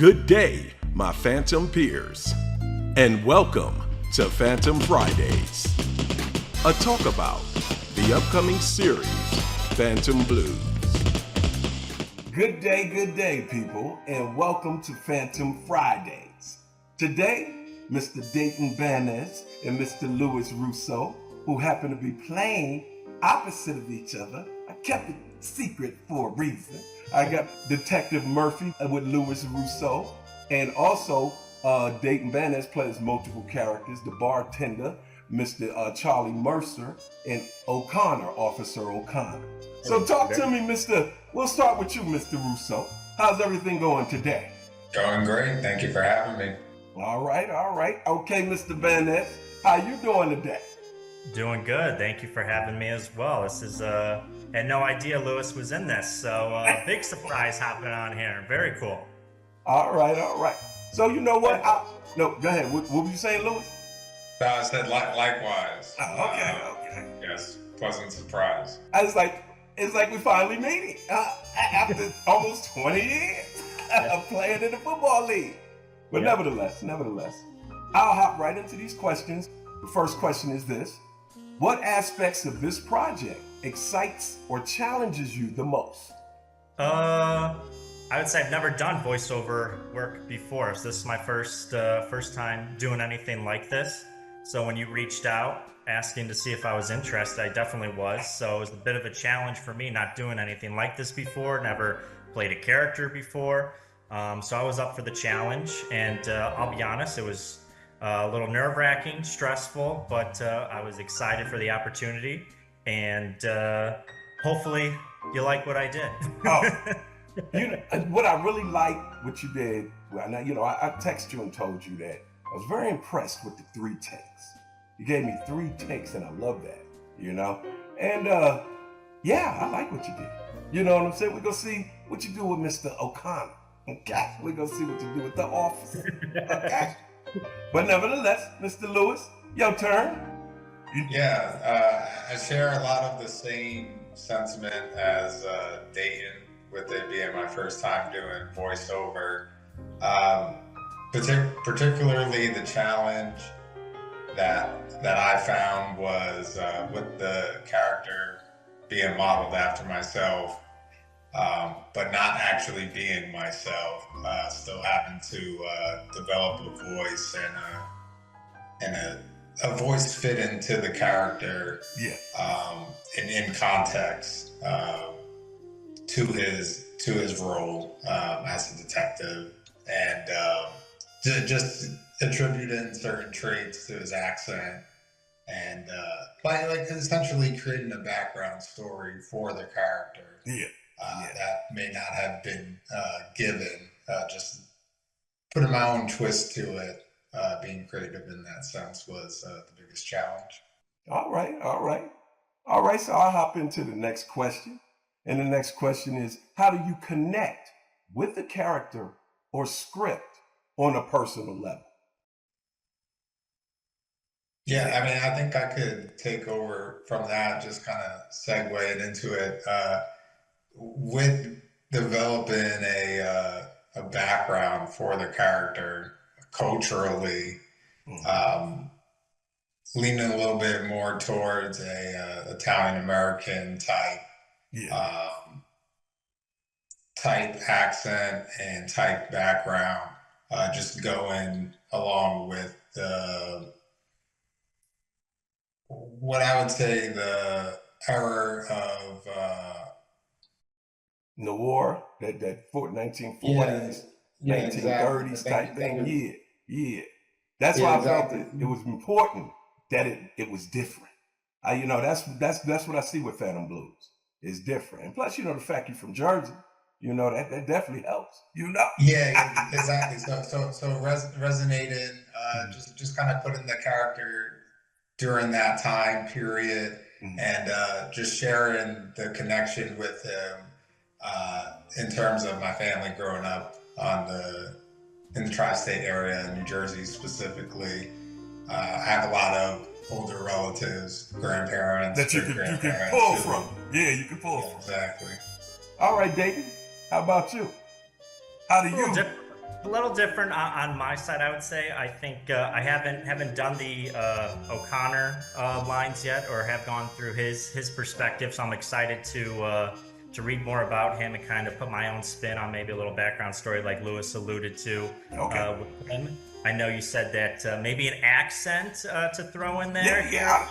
Good day, my Phantom peers, and welcome to Phantom Fridays, a talk about the upcoming series, Phantom Blues. Good day, people, and welcome to Phantom Fridays. Today, Mr. Dayton Banez and Mr. Louis Rousseau, who happen to be playing opposite of each other. I kept it secret for a reason. I got Detective Murphy with Louis Rousseau, and also Dayton Banez plays multiple characters, the bartender, Mr. Charlie Mercer, and O'Connor, Officer O'Connor. So talk to me, we'll start with you, Mr. Rousseau. How's everything going today? Going great. Thank you for having me. All right. Okay, Mr. Banez, how you doing today? Doing good. Thank you for having me as well. This is had no idea Louis was in this, so big surprise hopping on here. Very cool. All right. So you know what? No, go ahead. What were you saying, Louis? No, I said likewise. Okay. Yes, pleasant surprise. It's like we finally meeting after almost 20 years of playing in the football league. But nevertheless, I'll hop right into these questions. The first question is this: what aspects of this project excites or challenges you the most? I would say I've never done voiceover work before, so this is my first time doing anything like this. So when you reached out asking to see if I was interested, I definitely was. So it was a bit of a challenge for me, not doing anything like this before, never played a character before. So I was up for the challenge, and I'll be honest, it was a little nerve-wracking, stressful, but I was excited for the opportunity, and hopefully you like what I did. What I really liked what you did, I texted you and told you that I was very impressed with the 3 takes. You gave me 3 takes, and I love that, And I like what you did. You know what I'm saying? We're going to see what you do with Mr. O'Connor. Okay? We're going to see what you do with the officer. Okay? But nevertheless, Mr. Lewis, your turn. I share a lot of the same sentiment as Dayton, with it being my first time doing voiceover. Particularly the challenge that I found was with the character being modeled after myself, but not actually being myself, still having to develop a voice and a voice fit into the character, and in context to his role as a detective, and just attributing certain traits to his accent, and essentially creating a background story for the character. That may not have been given. Just putting my own twist to it. Being creative in that sense was the biggest challenge. All right. So I'll hop into the next question. And the next question is, how do you connect with the character or script on a personal level? I think I could take over from that, just kind of segue it into it. With developing a background for the character culturally, leaning a little bit more towards a Italian American type accent and type background, just going along with what I would say the era of noir, that 1940s, 1930s type thing. Yeah. That's why I felt it was important that it was different. That's what I see with Phantom Blues. It's different, and plus, the fact you're from Jersey, that definitely helps. Yeah, exactly. So resonated. Just kind of putting the character during that time period, and just sharing the connection with him in terms of my family growing up in the tri-state area, New Jersey specifically. I have a lot of older relatives, grandparents that you can pull from. Yeah, you can pull from. Exactly. All right, Dayton, how about you? How do you? A little different on my side, I would say. I think I haven't done the O'Connor lines yet, or have gone through his perspective. So I'm excited to read more about him and kind of put my own spin on maybe a little background story, like Lewis alluded to Okay. with him. I know you said that maybe an accent to throw in there. Yeah.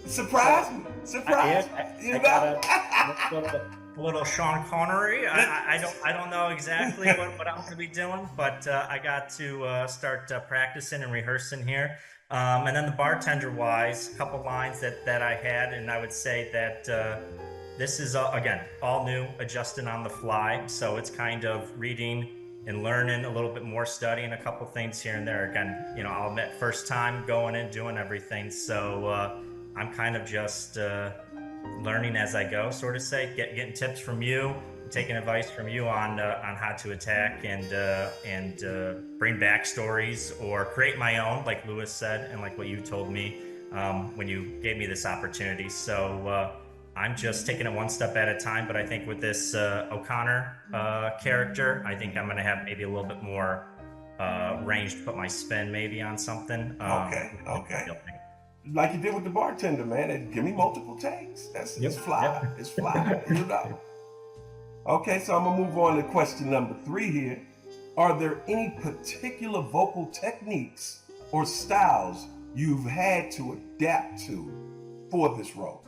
Surprise me. Surprise me. You know? A little Sean Connery. I don't know exactly what I'm going to be doing, but I got to start practicing and rehearsing here. And then the bartender wise, a couple lines that I had, and I would say that this is again all new, adjusting on the fly. So it's kind of reading and learning a little bit more, studying a couple things here and there. Again, I'll admit, first time going in, doing everything. So I'm kind of just learning as I go, sort of say, getting tips from you, taking advice from you on how to attack and bring backstories or create my own, like Lewis said, and like what you told me when you gave me this opportunity. So I'm just taking it one step at a time. But I think with this O'Connor character, I think I'm going to have maybe a little bit more range to put my spin maybe on something. Okay. Like you did with the bartender, man. And give me multiple takes. It's fly. Yep. It's fly. Okay, so I'm gonna move on to question number 3 here. Are there any particular vocal techniques or styles you've had to adapt to for this role?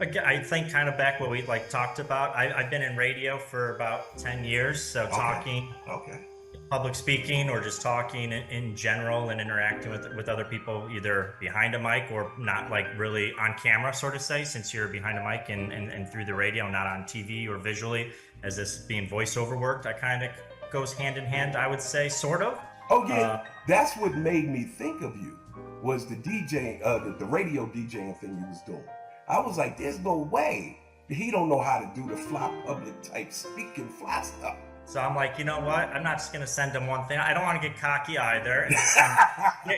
Again, I think kind of back what we talked about. I've been in radio for about 10 years, so talking. Okay. Public speaking, or just talking in general and interacting with other people, either behind a mic or not, like really on camera, sort of say, since you're behind a mic and through the radio, not on TV or visually, as this being voiceover work, that kind of goes hand in hand, I would say, sort of. Oh yeah, that's what made me think of you, was the DJ, the radio DJing thing you was doing. I was like, there's no way he don't know how to do the fly public type speaking fly stuff. So I'm like, you know what? I'm not just going to send him one thing. I don't want to get cocky either. And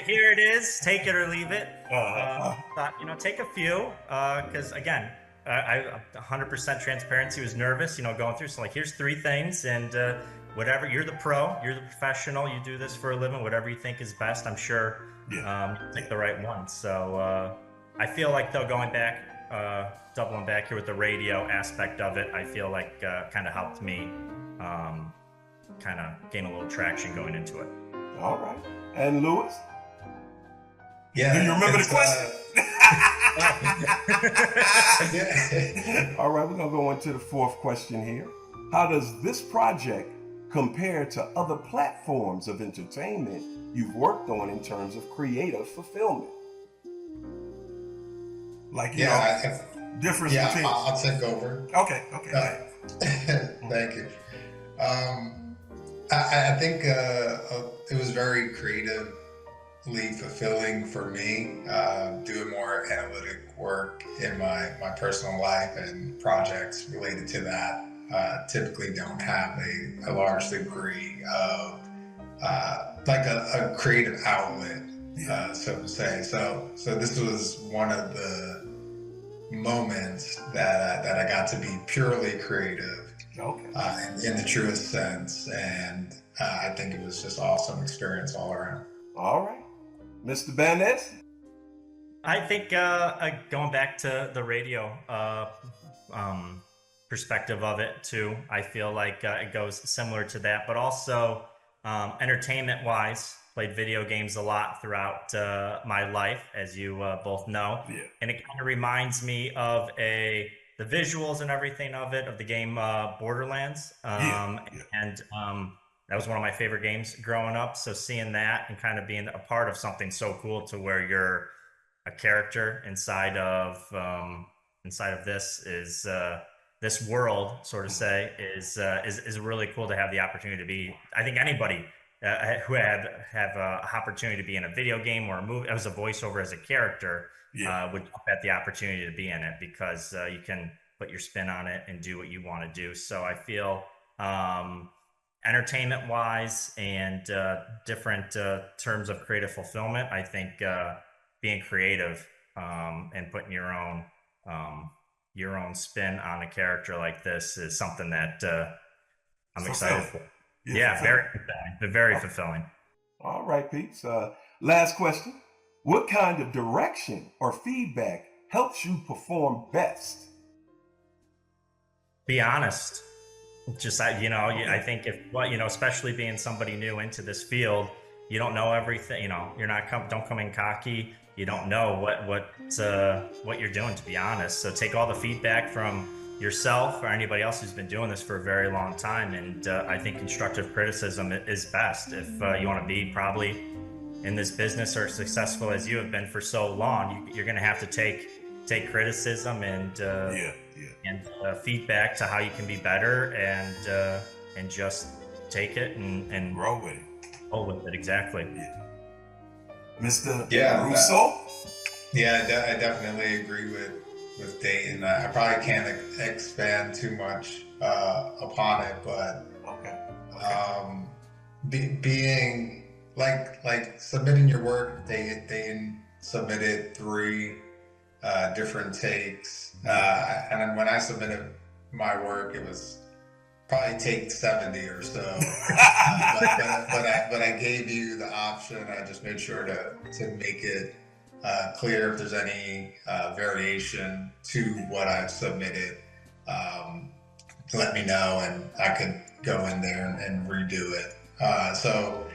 here it is. Take it or leave it. Thought, take a few. Because again, I 100% transparency, was nervous, going through. So like, here's 3 things. And whatever, you're the pro, you're the professional. You do this for a living. Whatever you think is best, I'm sure you pick the right one. So I feel like, though, going back, doubling back here with the radio aspect of it, I feel like kind of helped me kind of gain a little traction going into it. All right. And Lewis? Yeah. Do you remember the question? Yeah. All right, we're going to go into the 4th question here. How does this project compare to other platforms of entertainment you've worked on in terms of creative fulfillment? Like, difference between... I'll take over. Okay. Thank you. I think it was very creatively fulfilling for me, doing more analytic work in my personal life, and projects related to that typically don't have a large degree of like a creative outlet, so to say. So this was one of the moments that I got to be purely creative. In the truest sense, and I think it was just awesome experience all around. All right, Mr. Banez? I think going back to the radio perspective of it too, I feel like it goes similar to that, but also entertainment wise, played video games a lot throughout my life, as you both know, and it kind of reminds me of the visuals and everything of the game Borderlands. And that was one of my favorite games growing up. So seeing that and kind of being a part of something so cool, to where you're a character inside of this is this world, sort of say, is really cool to have the opportunity to be. I think anybody who have an opportunity to be in a video game or a movie as a voiceover, as a character, would jump at the opportunity to be in it, because you can put your spin on it and do what you want to do. So I feel entertainment wise and different terms of creative fulfillment, I think being creative and putting your own spin on a character like this is something that I'm excited for. Yeah, very fulfilling. They're very fulfilling. All right, peeps. Last question. What kind of direction or feedback helps you perform best? Be honest. Just, I think especially being somebody new into this field, you don't know everything. Don't come in cocky. You don't know what you're doing, to be honest. So take all the feedback from yourself or anybody else who's been doing this for a very long time. And I think constructive criticism is best if you want to be probably in this business or successful as you have been for so long. You're going to have to take criticism and feedback to how you can be better, and just take it and roll with it. Roll with it, exactly. Yeah. Mr. Russo? I definitely agree with Dayton. I probably can't expand too much upon it, but being like submitting your work, they submitted 3 different takes, and then when I submitted my work, it was probably take 70 or so. but I gave you the option. I just made sure to make it clear if there's any variation to what I've submitted. Let me know, and I could go in there and redo it. So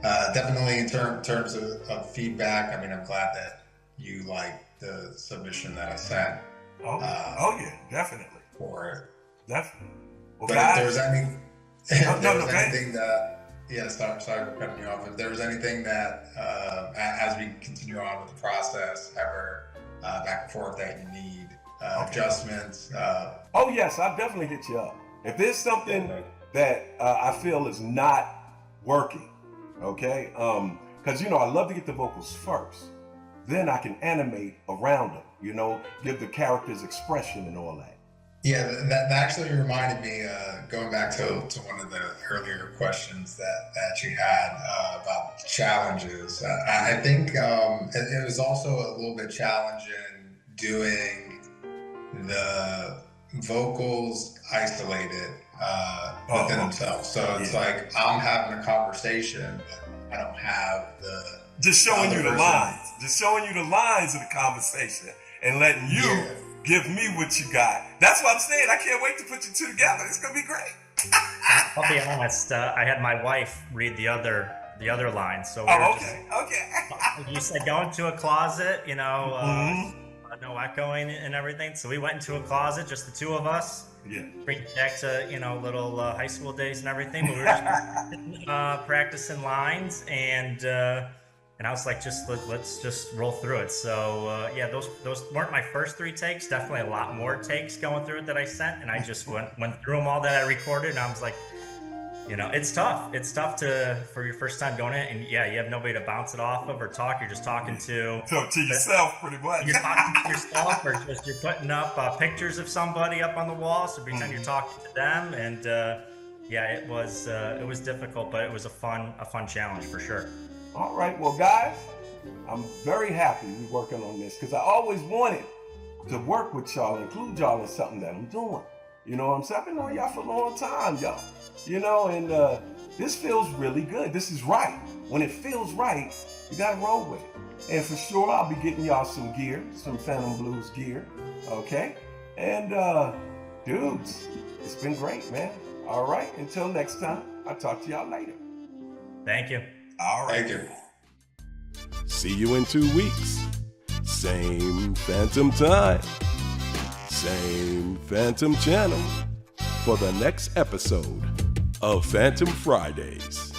definitely in terms of feedback, I mean, I'm glad that you like the submission that I sent. Definitely. For it. Definitely. Well, but guys, if there was anything sorry for cutting you off. If there was anything that, as we continue on with the process, ever back and forth that you need adjustments. Yes, I'll definitely hit you up. If there's something that I feel is not working, okay? Because, I love to get the vocals first. Then I can animate around them, give the characters expression and all that. Yeah, that actually reminded me, going back to one of the earlier questions that you had about challenges. I think it was also a little bit challenging doing the vocals isolated within themselves. So it's like I'm having a conversation, but I don't have the... Just showing you the lines. Just showing you the lines of the conversation and letting you... give me what you got. That's what I'm saying. I can't wait to put you two together. It's gonna be great. I'll be honest. I had my wife read the other lines. So okay. You said go into a closet, no echoing and everything. So we went into a closet, just the 2 of us. Yeah. Bring it back to little high school days and everything. But we were just practicing lines and I was like, let's just roll through it. So those weren't my first 3 takes. Definitely a lot more takes going through it that I sent, and I just went through them all that I recorded. And I was like, it's tough. It's tough for your first time doing it, and you have nobody to bounce it off of or talk. You're just talking to yourself, pretty much. You're talking to yourself, or just you're putting up pictures of somebody up on the wall, so pretend you're talking to them. And it was difficult, but it was a fun challenge for sure. All right, well, guys, I'm very happy we're working on this because I always wanted to work with y'all, include y'all in something that I'm doing. You know what I'm saying? I've been on y'all for a long time, y'all. And this feels really good. This is right. When it feels right, you got to roll with it. And for sure, I'll be getting y'all some gear, some Phantom Blues gear, okay? And, dudes, it's been great, man. All right, until next time, I'll talk to y'all later. Thank you. All right. Thank you. See you in 2 weeks. Same Phantom time. Same Phantom channel for the next episode of Phantom Fridays.